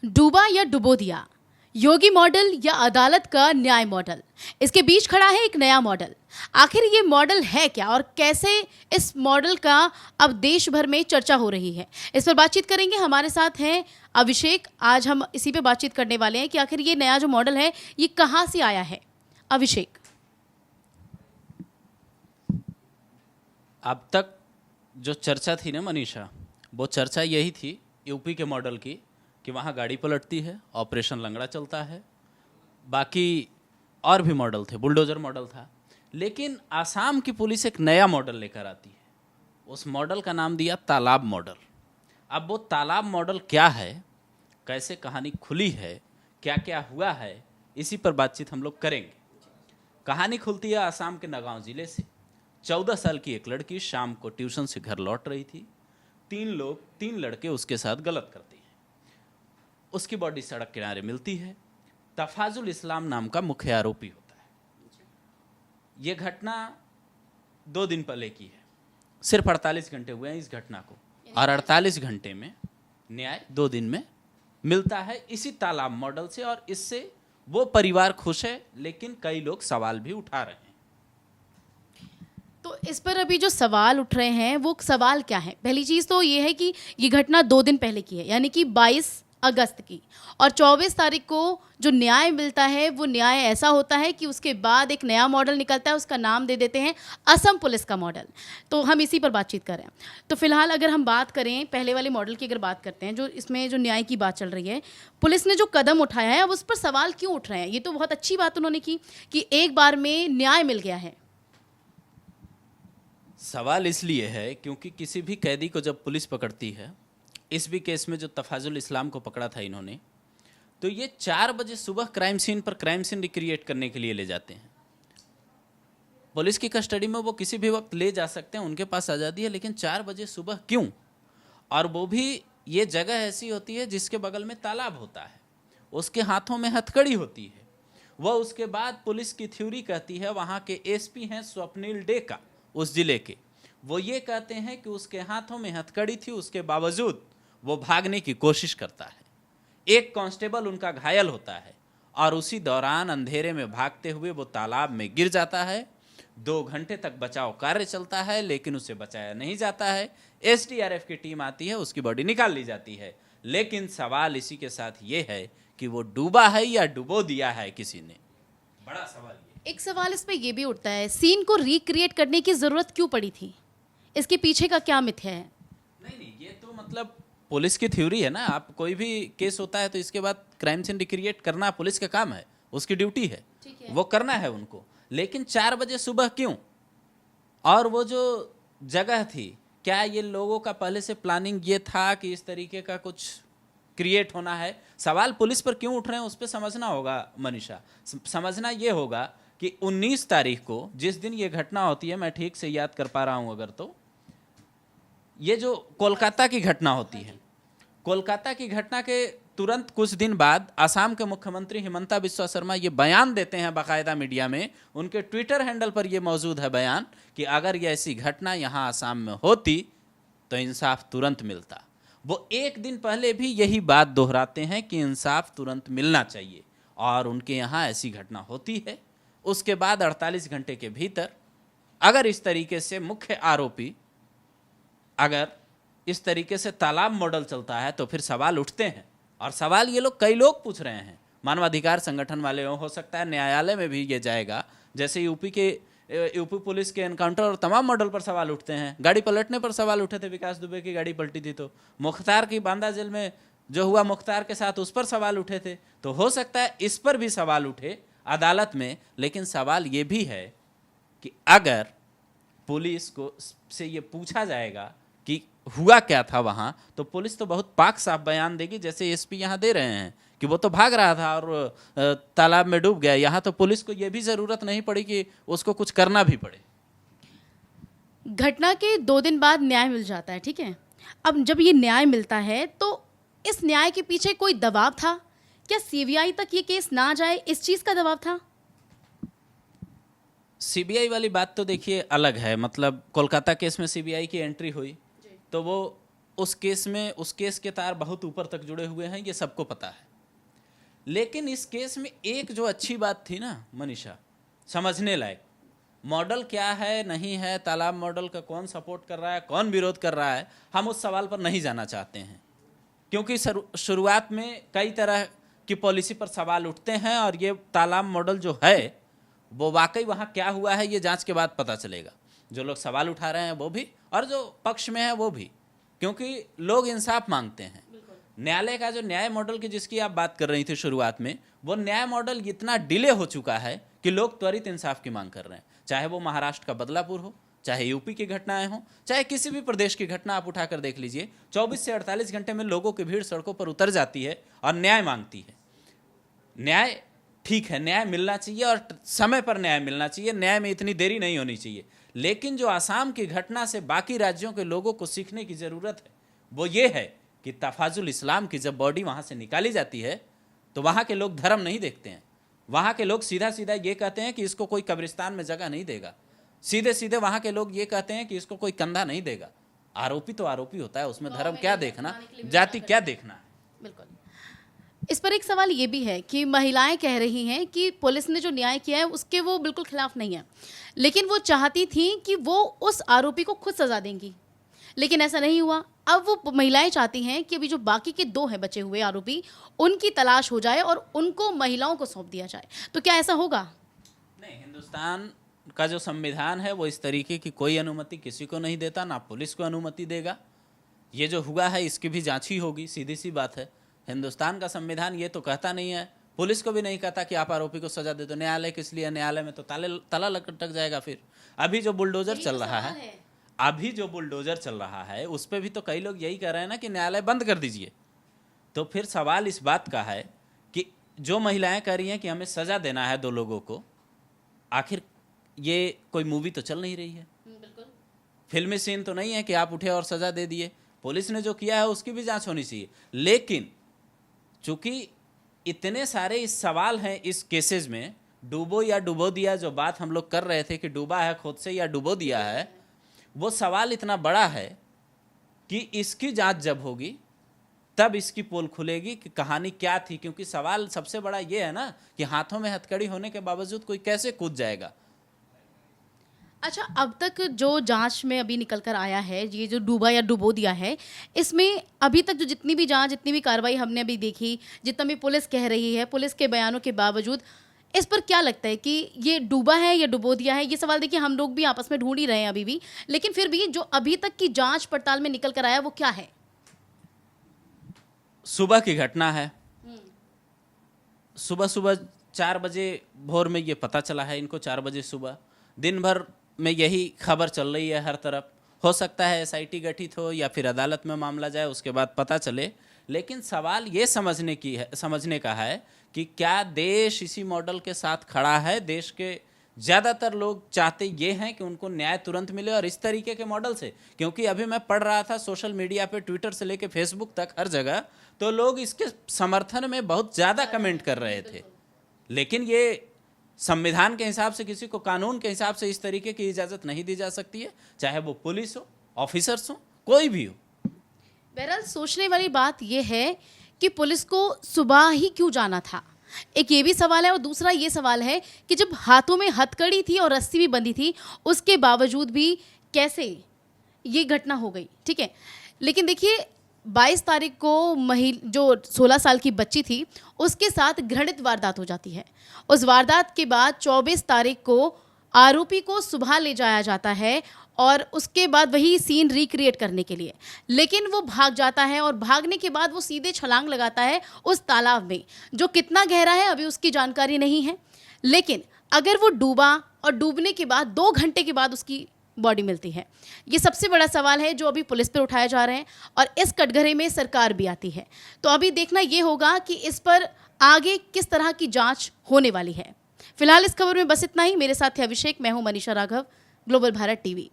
डूबा या डुबो दिया, योगी मॉडल या अदालत का न्याय मॉडल, इसके बीच खड़ा है एक नया मॉडल। आखिर ये मॉडल है क्या और कैसे इस मॉडल का अब देश भर में चर्चा हो रही है, इस पर बातचीत करेंगे। हमारे साथ हैं अभिषेक। आज हम इसी पे बातचीत करने वाले हैं कि आखिर ये नया जो मॉडल है ये कहाँ से आया है। अभिषेक, अब तक जो चर्चा थी ना मनीषा, वो चर्चा यही थी यूपी के मॉडल की कि वहाँ गाड़ी पलटती है, ऑपरेशन लंगड़ा चलता है, बाकी और भी मॉडल थे, बुलडोजर मॉडल था। लेकिन आसाम की पुलिस एक नया मॉडल लेकर आती है। उस मॉडल का नाम दिया तालाब मॉडल। अब वो तालाब मॉडल क्या है, कैसे कहानी खुली है, क्या क्या हुआ है, इसी पर बातचीत हम लोग करेंगे। कहानी खुलती है आसाम के नगांव जिले से। 14 साल की एक लड़की शाम को ट्यूशन से घर लौट रही थी। 3 लड़के उसके साथ गलत करते हैं। उसकी बॉडी सड़क किनारे मिलती है। तफाजुल इस्लाम नाम का मुख्य आरोपी होता है। यह घटना 2 दिन पहले की है। सिर्फ 48 घंटे हुए हैं इस घटना को, और 48 घंटे में न्याय 2 दिन में मिलता है इसी तालाब मॉडल से। और इससे वो परिवार खुश है, लेकिन कई लोग सवाल भी उठा रहे हैं। तो इस पर अभी जो सवाल उठ रहे हैं वो सवाल क्या है? पहली चीज़ तो ये है कि ये घटना 2 दिन पहले की है, यानी कि 22 अगस्त की, और 24 तारीख को जो न्याय मिलता है वो न्याय ऐसा होता है कि उसके बाद एक नया मॉडल निकलता है, उसका नाम दे देते हैं असम पुलिस का मॉडल। तो हम इसी पर बातचीत करें। तो फिलहाल अगर हम बात करें पहले वाले मॉडल की, अगर बात करते हैं जो इसमें जो न्याय की बात चल रही है, पुलिस ने जो कदम उठाया है अब उस पर सवाल क्यों उठ रहे हैं? ये तो बहुत अच्छी बात उन्होंने की कि एक बार में न्याय मिल गया है। सवाल इसलिए है क्योंकि किसी भी कैदी को जब पुलिस पकड़ती है, इस भी केस में जो तफाजुल इस्लाम को पकड़ा था इन्होंने, तो ये 4 बजे सुबह क्राइम सीन पर क्राइम सीन रिक्रिएट करने के लिए ले जाते हैं। पुलिस की कस्टडी में वो किसी भी वक्त ले जा सकते हैं, उनके पास आज़ादी है, लेकिन 4 बजे सुबह क्यों? और वो भी ये जगह ऐसी होती है जिसके बगल में तालाब होता है, उसके हाथों में हथकड़ी होती है। वह उसके बाद पुलिस की थ्योरी कहती है, वहाँ के एसपी हैं स्वप्निल डेका उस जिले के, वो ये कहते हैं कि उसके हाथों में हथकड़ी थी, उसके बावजूद वो भागने की कोशिश करता है। एक कांस्टेबल उनका घायल होता है और उसी दौरान अंधेरे में भागते हुए वो तालाब में गिर जाता है। 2 घंटे तक बचाव कार्य चलता है, लेकिन उसे बचाया नहीं जाता है। एसडीआरएफ की टीम आती है, उसकी बॉडी निकाल ली जाती है। लेकिन सवाल इसी के साथ ये है कि वो डूबा है या डुबो दिया है किसी ने, बड़ा सवाल ये। एक सवाल इस पे ये भी उठता है, सीन को रिक्रिएट करने की जरूरत क्यों पड़ी थी? इसके पीछे का क्या मिथ्या है? नहीं, ये तो मतलब पुलिस की थ्योरी है ना। आप कोई भी केस होता है तो इसके बाद क्राइम सीन रिक्रिएट करना पुलिस का काम है, उसकी ड्यूटी है, वो करना है उनको। लेकिन 4 बजे सुबह क्यों? और वो जो जगह थी, क्या ये लोगों का पहले से प्लानिंग ये था कि इस तरीके का कुछ क्रिएट होना है? सवाल पुलिस पर क्यों उठ रहे हैं उस पर समझना होगा मनीषा। समझना ये होगा कि 19 तारीख को जिस दिन ये घटना होती है, मैं ठीक से याद कर पा रहा हूं अगर, तो ये जो कोलकाता की घटना होती है, कोलकाता की घटना के तुरंत कुछ दिन बाद असम के मुख्यमंत्री हिमंता बिस्वा शर्मा ये बयान देते हैं बाकायदा मीडिया में। उनके ट्विटर हैंडल पर ये मौजूद है बयान कि अगर ये ऐसी घटना यहाँ असम में होती तो इंसाफ तुरंत मिलता। वो एक दिन पहले भी यही बात दोहराते हैं कि इंसाफ तुरंत मिलना चाहिए, और उनके यहाँ ऐसी घटना होती है। उसके बाद 48 घंटे के भीतर अगर इस तरीके से मुख्य आरोपी, अगर इस तरीके से तालाब मॉडल चलता है तो फिर सवाल उठते हैं। और सवाल ये लोग, कई लोग पूछ रहे हैं, मानवाधिकार संगठन वाले, हो सकता है न्यायालय में भी ये जाएगा। जैसे यूपी पुलिस के एनकाउंटर और तमाम मॉडल पर सवाल उठते हैं। गाड़ी पलटने पर सवाल उठे थे, विकास दुबे की गाड़ी पलटी थी, तो मुख्तार की बांदा जेल में जो हुआ मुख्तार के साथ, उस पर सवाल उठे थे। तो हो सकता है इस पर भी सवाल उठे अदालत में। लेकिन सवाल ये भी है कि अगर पुलिस को से ये पूछा जाएगा कि हुआ क्या था वहां, तो पुलिस तो बहुत पाक साफ बयान देगी, जैसे एसपी यहां दे रहे हैं कि वो तो भाग रहा था और तालाब में डूब गया। यहां तो पुलिस को ये भी जरूरत नहीं पड़ी कि उसको कुछ करना भी पड़े। घटना के 2 दिन बाद न्याय मिल जाता है, ठीक है। अब जब ये न्याय मिलता है तो इस न्याय के पीछे कोई दबाव था क्या? सीबीआई तक ये केस ना जाए, इस चीज का दबाव था? सीबीआई वाली बात तो देखिए अलग है। मतलब कोलकाता केस में सीबीआई की एंट्री हुई तो वो उस केस के तार बहुत ऊपर तक जुड़े हुए हैं, ये सबको पता है। लेकिन इस केस में एक जो अच्छी बात थी ना मनीषा, समझने लायक, मॉडल क्या है नहीं है, तालाब मॉडल का कौन सपोर्ट कर रहा है, कौन विरोध कर रहा है, हम उस सवाल पर नहीं जाना चाहते हैं, क्योंकि शुरुआत में कई तरह की पॉलिसी पर सवाल उठते हैं और ये तालाब मॉडल जो है वो वाकई वहाँ क्या हुआ है ये जांच के बाद पता चलेगा। जो लोग सवाल उठा रहे हैं वो भी और जो पक्ष में है वो भी, क्योंकि लोग इंसाफ मांगते हैं। न्यायालय का जो न्याय मॉडल की जिसकी आप बात कर रही थी शुरुआत में, वो न्याय मॉडल इतना डिले हो चुका है कि लोग त्वरित इंसाफ की मांग कर रहे हैं। चाहे वो महाराष्ट्र का बदलापुर हो, चाहे यूपी की घटनाएं हो, चाहे किसी भी प्रदेश की घटना आप उठाकर देख लीजिए, 24 से 48 घंटे में लोगों की भीड़ सड़कों पर उतर जाती है और न्याय मांगती है। न्याय ठीक है, न्याय मिलना चाहिए और समय पर न्याय मिलना चाहिए, न्याय में इतनी देरी नहीं होनी चाहिए। लेकिन जो आसाम की घटना से बाकी राज्यों के लोगों को सीखने की ज़रूरत है वो ये है कि तफाजुल इस्लाम की जब बॉडी वहाँ से निकाली जाती है तो वहाँ के लोग धर्म नहीं देखते हैं। वहाँ के लोग सीधा सीधा ये कहते हैं कि इसको कोई कब्रिस्तान में जगह नहीं देगा। सीधे सीधे वहाँ के लोग ये कहते हैं कि इसको कोई कंधा नहीं देगा। आरोपी तो आरोपी होता है, उसमें धर्म क्या देखना, जाति क्या देखना है। बिल्कुल। इस पर एक सवाल ये भी है कि महिलाएं कह रही हैं कि पुलिस ने जो न्याय किया है उसके वो बिल्कुल खिलाफ नहीं है, लेकिन वो चाहती थी कि वो उस आरोपी को खुद सजा देंगी, लेकिन ऐसा नहीं हुआ। अब वो महिलाएं चाहती हैं कि अभी जो बाकी के 2 हैं बचे हुए आरोपी, उनकी तलाश हो जाए और उनको महिलाओं को सौंप दिया जाए। तो क्या ऐसा होगा? नहीं, हिंदुस्तान का जो संविधान है वो इस तरीके की कोई अनुमति किसी को नहीं देता, ना पुलिस को अनुमति देगा। ये जो हुआ है इसकी भी जांच ही होगी, सीधी सी बात है। हिंदुस्तान का संविधान ये तो कहता नहीं है, पुलिस को भी नहीं कहता कि आप आरोपी को सजा दे दो। न्यायालय किस लिए? न्यायालय में तो ताला लटक जाएगा। फिर अभी जो बुलडोजर चल रहा है, अभी जो बुलडोजर चल रहा है उस पर भी तो कई लोग यही कह रहे हैं ना कि न्यायालय बंद कर दीजिए। तो फिर सवाल इस बात का है कि जो महिलाएं कह रही हैं कि हमें सजा देना है 2 लोगों को, आखिर ये कोई मूवी तो चल नहीं रही है, फिल्मी सीन तो नहीं है कि आप उठे और सजा दे दिए। पुलिस ने जो किया है उसकी भी जांच होनी चाहिए। लेकिन चूंकि इतने सारे इस सवाल हैं इस केसेस में, डूबो या डुबो दिया, जो बात हम लोग कर रहे थे कि डूबा है खुद से या डुबो दिया है, वो सवाल इतना बड़ा है कि इसकी जांच जब होगी तब इसकी पोल खुलेगी कि कहानी क्या थी। क्योंकि सवाल सबसे बड़ा ये है ना कि हाथों में हथकड़ी होने के बावजूद कोई कैसे कूद जाएगा। अच्छा, अब तक जो जांच में अभी निकल कर आया है, ये जो डूबा या डुबो दिया है, इसमें अभी तक जो जितनी भी जांच, जितनी भी कार्रवाई हमने अभी देखी, जितना भी पुलिस कह रही है, पुलिस के बयानों के बावजूद, इस पर क्या लगता है कि ये डूबा है या डुबो दिया है? ये सवाल देखिए हम लोग भी आपस में ढूंढ ही रहे हैं अभी भी, लेकिन फिर भी जो अभी तक की जांच पड़ताल में निकल कर आया वो क्या है? सुबह की घटना है, सुबह 4 बजे भोर में ये पता चला है इनको, 4 बजे सुबह। दिन भर में यही खबर चल रही है हर तरफ। हो सकता है SIT गठित हो या फिर अदालत में मामला जाए, उसके बाद पता चले। लेकिन सवाल ये समझने का है कि क्या देश इसी मॉडल के साथ खड़ा है? देश के ज़्यादातर लोग चाहते ये हैं कि उनको न्याय तुरंत मिले और इस तरीके के मॉडल से। क्योंकि अभी मैं पढ़ रहा था सोशल मीडिया पे, ट्विटर से लेके फेसबुक तक, हर जगह तो लोग इसके समर्थन में बहुत ज़्यादा कमेंट कर रहे थे। लेकिन ये संविधान के हिसाब से, किसी को कानून के हिसाब से इस तरीके की इजाज़त नहीं दी जा सकती है, चाहे वो पुलिस हो, ऑफिसर्स हो, कोई भी हो। बहरहाल सोचने वाली बात यह है कि पुलिस को सुबह ही क्यों जाना था, एक ये भी सवाल है। और दूसरा ये सवाल है कि जब हाथों में हथकड़ी थी और रस्सी भी बंधी थी, उसके बावजूद भी कैसे ये घटना हो गई? ठीक है, लेकिन देखिए 22 तारीख को जो 16 साल की बच्ची थी उसके साथ घृणित वारदात हो जाती है। उस वारदात के बाद 24 तारीख को आरोपी को सुबह ले जाया जाता है और उसके बाद वही सीन रिक्रिएट करने के लिए, लेकिन वो भाग जाता है और भागने के बाद वो सीधे छलांग लगाता है उस तालाब में, जो कितना गहरा है अभी उसकी जानकारी नहीं है। लेकिन अगर वो डूबा और डूबने के बाद 2 घंटे के बाद उसकी बॉडी मिलती है, ये सबसे बड़ा सवाल है जो अभी पुलिस पर उठाए जा रहे हैं और इस कटघरे में सरकार भी आती है। तो अभी देखना ये होगा कि इस पर आगे किस तरह की जांच होने वाली है। फिलहाल इस खबर में बस इतना ही। मेरे साथ थे अभिषेक, मैं हूं मनीषा राघव, ग्लोबल भारत टीवी।